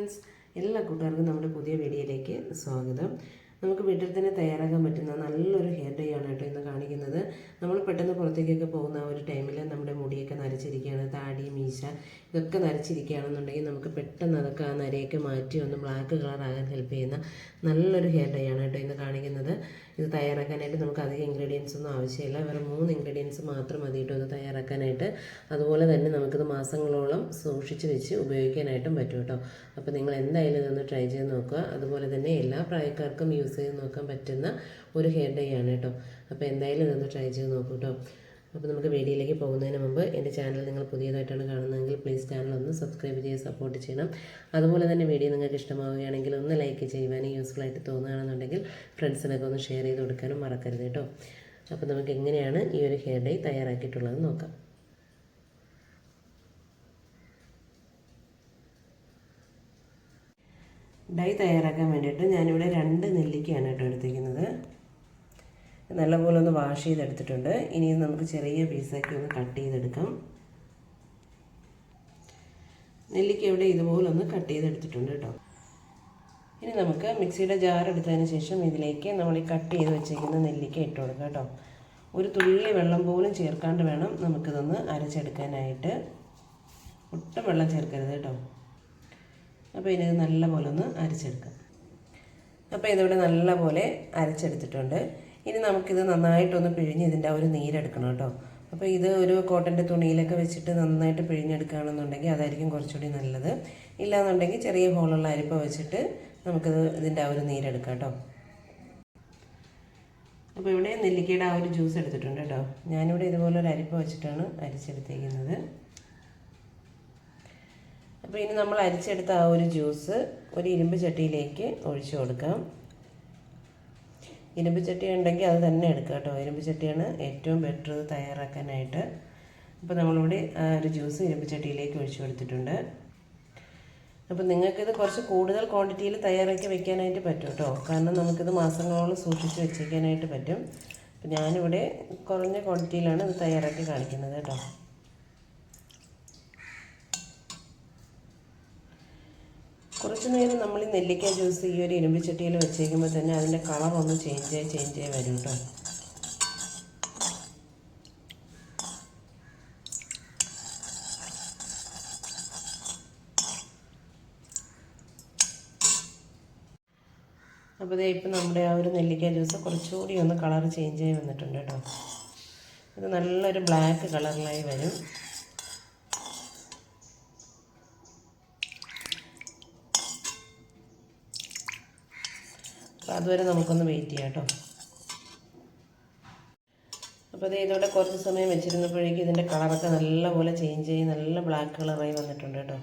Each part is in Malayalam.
ഫ്രണ്ട്സ്, എല്ലാ കൂട്ടുകാർക്കും നമ്മുടെ പുതിയ വീഡിയോയിലേക്ക് സ്വാഗതം. നമുക്ക് വീട്ടിൽ തന്നെ തയ്യാറാക്കാൻ പറ്റുന്ന നല്ലൊരു ഹെയർ ഡൈ ആണ് കേട്ടോ ഇന്ന് കാണിക്കുന്നത്. നമ്മൾ പെട്ടെന്ന് പുറത്തേക്കൊക്കെ പോകുന്ന ആ ഒരു ടൈമിൽ നമ്മുടെ മുടിയൊക്കെ നരച്ചിരിക്കുകയാണ്, താടി മീശ ഇതൊക്കെ നരച്ചിരിക്കുകയാണെന്നുണ്ടെങ്കിൽ നമുക്ക് പെട്ടെന്ന് അതൊക്കെ ആ നരയൊക്കെ മാറ്റി ഒന്ന് ബ്ലാക്ക് കളറാകാൻ ഹെൽപ്പ് ചെയ്യുന്ന നല്ലൊരു ഹെയർ ഡൈ ആണ് കേട്ടോ ഇന്ന് കാണിക്കുന്നത്. ഇത് തയ്യാറാക്കാനായിട്ട് നമുക്ക് അധികം ഇൻഗ്രീഡിയൻസ് ഒന്നും ആവശ്യമില്ല, വെറും 3 ഇൻഗ്രീഡിയൻസ് മാത്രം മതി കേട്ടോ ഇത് തയ്യാറാക്കാനായിട്ട്. അതുപോലെ തന്നെ നമുക്കിത് മാസങ്ങളോളം സൂക്ഷിച്ച് വെച്ച് ഉപയോഗിക്കാനായിട്ടും പറ്റും കേട്ടോ. അപ്പോൾ നിങ്ങൾ എന്തായാലും ഇതൊന്ന് ട്രൈ ചെയ്ത് നോക്കുക. അതുപോലെ തന്നെ എല്ലാ പ്രായക്കാർക്കും യൂസ് ചെയ്ത് നോക്കാൻ പറ്റുന്ന ഒരു ഹെയർ ഡൈ ആണ് കേട്ടോ. അപ്പോൾ എന്തായാലും ഇതൊന്ന് ട്രൈ ചെയ്ത് നോക്കൂ കേട്ടോ. അപ്പോൾ നമുക്ക് വീഡിയോയിലേക്ക് പോകുന്നതിന് മുമ്പ് എൻ്റെ ചാനൽ നിങ്ങൾ പുതിയതായിട്ടാണ് കാണുന്നതെങ്കിൽ പ്ലീസ് ചാനൽ ഒന്ന് സബ്സ്ക്രൈബ് ചെയ്ത് സപ്പോർട്ട് ചെയ്യണം. അതുപോലെ തന്നെ വീഡിയോ നിങ്ങൾക്ക് ഇഷ്ടമാവുകയാണെങ്കിൽ ഒന്ന് ലൈക്ക് ചെയ്യുവാനും യൂസ്ഫുൾ ആയിട്ട് തോന്നുകയാണെന്നുണ്ടെങ്കിൽ ഫ്രണ്ട്സിനൊക്കെ ഒന്ന് ഷെയർ ചെയ്ത് കൊടുക്കാനും മറക്കരുത് കേട്ടോ. അപ്പോൾ നമുക്ക് എങ്ങനെയാണ് ഈ ഒരു ഹെയർ ഡൈ തയ്യാറാക്കിയിട്ടുള്ളത് നോക്കാം. ഡൈ തയ്യാറാക്കാൻ വേണ്ടിയിട്ട് ഞാനിവിടെ 2 നെല്ലിക്കയാണ് കേട്ടോ എടുത്തിരിക്കുന്നത്. നല്ലപോലെ ഒന്ന് വാഷ് ചെയ്തെടുത്തിട്ടുണ്ട്. ഇനി ഇത് നമുക്ക് ചെറിയ പീസാക്കി ഒന്ന് കട്ട് ചെയ്തെടുക്കാം. നെല്ലിക്ക ഇവിടെ ഇതുപോലെ ഒന്ന് കട്ട് ചെയ്തെടുത്തിട്ടുണ്ട് കേട്ടോ. ഇനി നമുക്ക് മിക്സിയുടെ ജാർ എടുത്തതിന് ശേഷം ഇതിലേക്ക് നമ്മൾ ഈ കട്ട് ചെയ്ത് വെച്ചിരിക്കുന്ന നെല്ലിക്ക ഇട്ട് കൊടുക്കാം കേട്ടോ. ഒരു തുള്ളി വെള്ളം പോലും ചേർക്കാണ്ട് വേണം നമുക്കിതൊന്ന് അരച്ചെടുക്കാനായിട്ട്. ഒട്ടും വെള്ളം ചേർക്കരുത് കേട്ടോ. അപ്പോൾ ഇനി ഇത് നല്ലപോലെ ഒന്ന് അരച്ചെടുക്കാം. അപ്പോൾ ഇതിവിടെ നല്ലപോലെ അരച്ചെടുത്തിട്ടുണ്ട്. ഇനി നമുക്കിത് നന്നായിട്ടൊന്ന് പിഴിഞ്ഞ് ഇതിൻ്റെ ഒരു നീരെടുക്കണം കേട്ടോ. അപ്പോൾ ഇത് ഒരു കോട്ടൻ്റെ തുണിയിലൊക്കെ വെച്ചിട്ട് നന്നായിട്ട് പിഴിഞ്ഞെടുക്കുകയാണെന്നുണ്ടെങ്കിൽ അതായിരിക്കും കുറച്ചുകൂടി നല്ലത്. ഇല്ലാന്നുണ്ടെങ്കിൽ ചെറിയ ഹോളുള്ള അരിപ്പ വെച്ചിട്ട് നമുക്കിത് ഇതിൻ്റെ ഒരു നീരെടുക്കാം കേട്ടോ. അപ്പോൾ ഇവിടെ നെല്ലിക്കയുടെ ഒരു ജ്യൂസ് എടുത്തിട്ടുണ്ട് കേട്ടോ. ഞാനിവിടെ ഇതുപോലെ ഒരു അരിപ്പ വെച്ചിട്ടാണ് അരിച്ചെടുത്തേക്കുന്നത്. അപ്പോൾ ഇനി നമ്മൾ അരിച്ചെടുത്ത ആ ഒരു ജ്യൂസ് ഒരു ഇരുമ്പ് ചട്ടിയിലേക്ക് ഒഴിച്ചു കൊടുക്കാം. ഇരുമ്പ് ചട്ടി ഉണ്ടെങ്കിൽ അത് തന്നെ എടുക്കുക കേട്ടോ. ഇരുമ്പ് ചട്ടിയാണ് ഏറ്റവും ബെറ്റർ തയ്യാറാക്കാനായിട്ട്. അപ്പോൾ നമ്മളിവിടെ ആ ഒരു ജ്യൂസ് ഇരുമ്പ് ചട്ടിയിലേക്ക് ഒഴിച്ചു കൊടുത്തിട്ടുണ്ട്. അപ്പോൾ നിങ്ങൾക്കിത് കുറച്ച് കൂടുതൽ ക്വാണ്ടിറ്റിയിൽ തയ്യാറാക്കി വെക്കാനായിട്ട് പറ്റും കേട്ടോ. കാരണം നമുക്കിത് മാസങ്ങളോളം സൂക്ഷിച്ച് വെച്ചേക്കാനായിട്ട് പറ്റും. അപ്പോൾ ഞാനിവിടെ കുറഞ്ഞ ക്വാണ്ടിറ്റിയിലാണ് ഇത് തയ്യാറാക്കി കാണിക്കുന്നത് കേട്ടോ. കുറച്ച് നേരം നമ്മൾ ഈ നെല്ലിക്ക ജ്യൂസ് ഈ ഒരു ഇരുമ്പ് ചട്ടിയിൽ വെച്ചേക്കുമ്പോൾ തന്നെ അതിൻ്റെ കളർ ഒന്ന് ചേഞ്ച് ആയി വരും കേട്ടോ. അപ്പോൾ ഇതേ ഇപ്പം നമ്മുടെ ആ ഒരു നെല്ലിക്ക ജ്യൂസ് കുറച്ചുകൂടി ഒന്ന് കളർ ചേഞ്ച് ആയി വന്നിട്ടുണ്ട് കേട്ടോ. ഇത് നല്ലൊരു ബ്ലാക്ക് കളറിലായി വരും. അപ്പോൾ അതുവരെ നമുക്കൊന്ന് വെയിറ്റ് ചെയ്യാം കേട്ടോ. അപ്പോൾ അത് ഇതോടെ കുറച്ച് സമയം വെച്ചിരുന്നപ്പോഴേക്കും ഇതിൻ്റെ കളറൊക്കെ നല്ലപോലെ ചേഞ്ച് ആയി നല്ല ബ്ലാക്ക് കളറായി വന്നിട്ടുണ്ട് കേട്ടോ.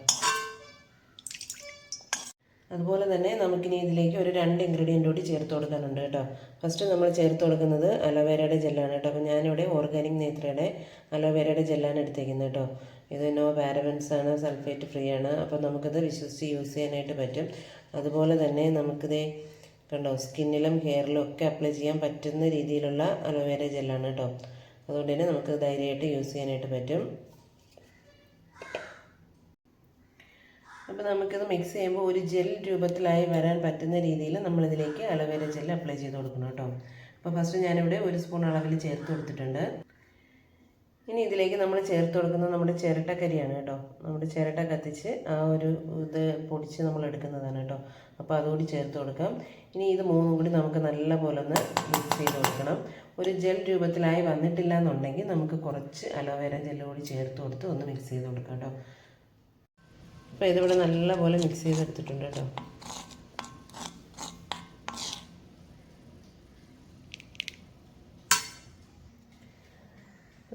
അതുപോലെ തന്നെ നമുക്കിനി ഇതിലേക്ക് ഒരു 2 ഇൻഗ്രീഡിയൻ്റ് കൂടി ചേർത്ത് കൊടുക്കാനുണ്ട് കേട്ടോ. ഫസ്റ്റ് നമ്മൾ ചേർത്ത് കൊടുക്കുന്നത് അലോവേരയുടെ ജെല്ലാണ് കേട്ടോ. അപ്പോൾ ഞാനിവിടെ ഓർഗാനിക് നേത്രയുടെ അലോവേരയുടെ ജെല്ലാണ് എടുത്തേക്കുന്നത് കേട്ടോ. ഇത് നോ പാരബൻസ് ആണ്, സൾഫേറ്റ് ഫ്രീ ആണ്. അപ്പോൾ നമുക്കിത് വിശ്വസിച്ച് യൂസ് ചെയ്യാനായിട്ട് പറ്റും. അതുപോലെ തന്നെ നമുക്കിത് കണ്ടോ സ്കിന്നിലും ഹെയറിലും ഒക്കെ അപ്ലൈ ചെയ്യാൻ പറ്റുന്ന രീതിയിലുള്ള അലോവേര ജെല്ലാണ് കേട്ടോ. അതുകൊണ്ട് തന്നെ നമുക്ക് ധൈര്യമായിട്ട് യൂസ് ചെയ്യാനായിട്ട് പറ്റും. അപ്പോൾ നമുക്കിത് മിക്സ് ചെയ്യുമ്പോൾ ഒരു ജെൽ രൂപത്തിലായി വരാൻ പറ്റുന്ന രീതിയിൽ നമ്മളിതിലേക്ക് അലോവേര ജെൽ അപ്ലൈ ചെയ്ത് കൊടുക്കണം കേട്ടോ. അപ്പോൾ ഫസ്റ്റ് ഞാനിവിടെ 1 സ്പൂൺ അളവിൽ ചേർത്ത് കൊടുത്തിട്ടുണ്ട്. ഇനി ഇതിലേക്ക് നമ്മൾ ചേർത്ത് കൊടുക്കുന്നത് നമ്മുടെ ചിരട്ടക്കരിയാണ് കേട്ടോ. നമ്മുടെ ചിരട്ട കത്തിച്ച് ആ ഒരു ഇത് പൊടിച്ച് നമ്മൾ എടുക്കുന്നതാണ് കേട്ടോ. അപ്പോൾ അതുകൂടി ചേർത്ത് കൊടുക്കാം. ഇനി ഇത് 3 കൂടി നമുക്ക് നല്ലപോലെ ഒന്ന് മിക്സ് ചെയ്ത് കൊടുക്കണം. ഒരു ജെൽ രൂപത്തിലായി വന്നിട്ടില്ല എന്നുണ്ടെങ്കിൽ നമുക്ക് കുറച്ച് അലോവേര ജെല്ല് കൂടി ചേർത്ത് കൊടുത്ത് ഒന്ന് മിക്സ് ചെയ്ത് കൊടുക്കാം കേട്ടോ. അപ്പോൾ ഇതിവിടെ നല്ലപോലെ മിക്സ് ചെയ്തെടുത്തിട്ടുണ്ട് കേട്ടോ.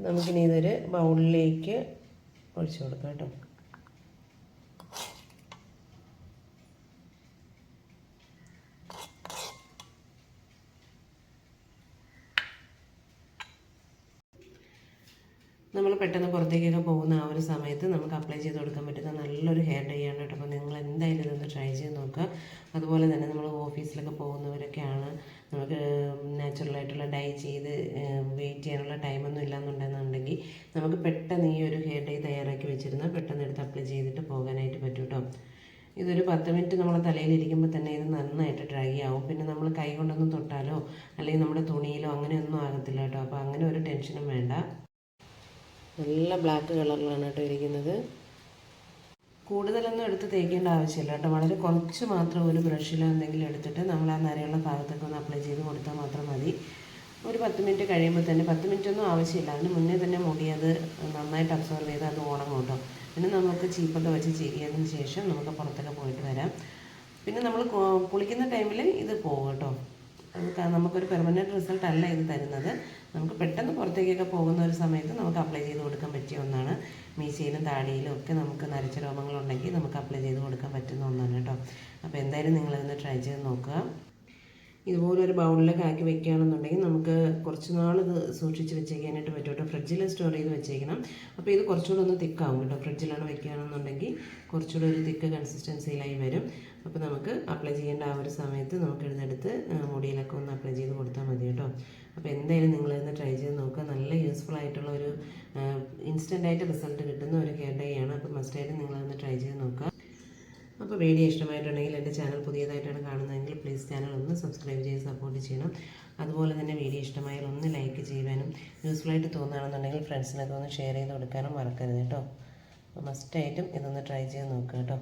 നമുക്കിനി ഇതൊരു ബൗളിലേക്ക് ഒഴിച്ചു കൊടുക്കാം കേട്ടോ. നമ്മൾ പെട്ടെന്ന് പുറത്തേക്കൊക്കെ പോകുന്ന ആ ഒരു സമയത്ത് നമുക്ക് അപ്ലൈ ചെയ്ത് കൊടുക്കാൻ പറ്റുന്ന നല്ലൊരു ഹെയർ ഡൈ ആണ് കേട്ടോ. അപ്പോൾ നിങ്ങൾ എന്തായാലും ഇതൊന്ന് ട്രൈ ചെയ്ത് നോക്കുക. അതുപോലെ തന്നെ നമ്മൾ ഓഫീസിലൊക്കെ പോകുന്നവരൊക്കെയാണ്, നമുക്ക് നാച്ചുറലായിട്ടുള്ള ഡൈ ചെയ്ത് വെയിറ്റ് ചെയ്യാനുള്ള ടൈമൊന്നും ഇല്ലയെന്നുണ്ടെന്നുണ്ടെങ്കിൽ നമുക്ക് പെട്ടെന്ന് ഈ ഒരു ഹെയർ ഡൈ തയ്യാറാക്കി വെച്ചിരുന്നാൽ പെട്ടെന്ന് എടുത്ത് അപ്ലൈ ചെയ്തിട്ട് പോകാനായിട്ട് പറ്റും കേട്ടോ. ഇതൊരു 10 മിനിറ്റ് നമ്മളെ തലയിലിരിക്കുമ്പോൾ തന്നെ ഇത് നന്നായിട്ട് ഡ്രൈ ആവും. പിന്നെ നമ്മൾ കൈ കൊണ്ടൊന്നും തൊട്ടാലോ അല്ലെങ്കിൽ നമ്മുടെ തുണിയിലോ അങ്ങനെയൊന്നും ആകത്തില്ല കേട്ടോ. അപ്പോൾ അങ്ങനെ ഒരു ടെൻഷനും വേണ്ട. നല്ല ബ്ലാക്ക് കളറിലാണ് കേട്ടോ ഇരിക്കുന്നത്. കൂടുതലൊന്നും എടുത്ത് തേക്കേണ്ട ആവശ്യമില്ല കേട്ടോ. വളരെ കുറച്ച് മാത്രം ഒരു ബ്രഷിലോ എന്തെങ്കിലും എടുത്തിട്ട് നമ്മൾ ആ നരയുള്ള ഭാഗത്തൊക്കെ ഒന്ന് അപ്ലൈ ചെയ്ത് കൊടുത്താൽ മാത്രം മതി. ഒരു 10 മിനിറ്റ് കഴിയുമ്പോൾ തന്നെ, 10 മിനിറ്റൊന്നും ആവശ്യമില്ല, അതിന് മുന്നേ തന്നെ മുടി അത് നന്നായിട്ട് അബ്സോർവ് ചെയ്ത് അത് ഉണങ്ങും കേട്ടോ. പിന്നെ നമുക്ക് ചീപ്പൊക്കെ വെച്ച് ചീകിയതിന് ശേഷം നമുക്ക് പുറത്തൊക്കെ പോയിട്ട് വരാം. പിന്നെ നമ്മൾ കുളിക്കുന്ന ടൈമിൽ ഇത് പോകും കേട്ടോ. നമുക്കൊരു പെർമനൻറ്റ് റിസൾട്ട് അല്ല ഇത് തരുന്നത്. നമുക്ക് പെട്ടെന്ന് പുറത്തേക്കൊക്കെ പോകുന്ന ഒരു സമയത്ത് നമുക്ക് അപ്ലൈ ചെയ്ത് കൊടുക്കാൻ പറ്റിയ ഒന്നാണ്. മീശയിലും താടിയിലും ഒക്കെ നമുക്ക് നരച്ച രോമങ്ങളുണ്ടെങ്കിൽ നമുക്ക് അപ്ലൈ ചെയ്ത് കൊടുക്കാൻ പറ്റുന്ന ഒന്നാണ് കേട്ടോ. അപ്പോൾ എന്തായാലും നിങ്ങളിതൊന്ന് ട്രൈ ചെയ്ത് നോക്കുക. ഇതുപോലൊരു ബൗളിലൊക്കെ ആക്കി വെക്കുകയാണെന്നുണ്ടെങ്കിൽ നമുക്ക് കുറച്ച് നാൾ ഇത് സൂക്ഷിച്ച് വെച്ചേക്കാനായിട്ട് പറ്റും കേട്ടോ. ഫ്രിഡ്ജിൽ സ്റ്റോർ ചെയ്ത് വെച്ചേക്കണം. അപ്പോൾ ഇത് കുറച്ചുകൂടെ ഒന്ന് തിക്കാവും കേട്ടോ. ഫ്രിഡ്ജിലാണ് വെക്കുകയാണെന്നുണ്ടെങ്കിൽ കുറച്ചുകൂടെ ഒരു തിക്ക് കൺസിസ്റ്റൻസിയിലായി വരും. അപ്പോൾ നമുക്ക് അപ്ലൈ ചെയ്യേണ്ട ആ ഒരു സമയത്ത് നമുക്ക് ഇതെടുത്ത് മുടിയിലൊക്കെ ഒന്ന് അപ്ലൈ ചെയ്ത് കൊടുത്താൽ മതി കേട്ടോ. അപ്പോൾ എന്തായാലും നിങ്ങളിന്ന് ട്രൈ ചെയ്ത് നോക്കുക. നല്ല യൂസ്ഫുൾ ആയിട്ടുള്ള ഒരു ഇൻസ്റ്റൻ്റായിട്ട് റിസൾട്ട് കിട്ടുന്ന ഒരു ഹെയർ ഡൈ ആണ്. അപ്പോൾ മസ്റ്റായിട്ട് നിങ്ങളൊന്ന് ട്രൈ ചെയ്ത് നോക്കുക. അപ്പോൾ വീഡിയോ ഇഷ്ടമായിട്ടുണ്ടെങ്കിൽ എൻ്റെ ചാനൽ പുതിയതായിട്ടാണ് കാണുന്നതെങ്കിൽ പ്ലീസ് ചാനൽ ഒന്ന് സബ്സ്ക്രൈബ് ചെയ്ത് സപ്പോർട്ട് ചെയ്യണം. അതുപോലെ തന്നെ വീഡിയോ ഇഷ്ടമായാൽ ഒന്ന് ലൈക്ക് ചെയ്യുവാനും യൂസ്ഫുള്ളായിട്ട് തോന്നുകയാണെന്നുണ്ടെങ്കിൽ ഫ്രണ്ട്സിനൊക്കെ ഒന്ന് ഷെയർ ചെയ്ത് കൊടുക്കാനും മറക്കരുത് കേട്ടോ. അപ്പോൾ മസ്റ്റായിട്ടും ഇതൊന്ന് ട്രൈ ചെയ്ത് നോക്കുക കേട്ടോ.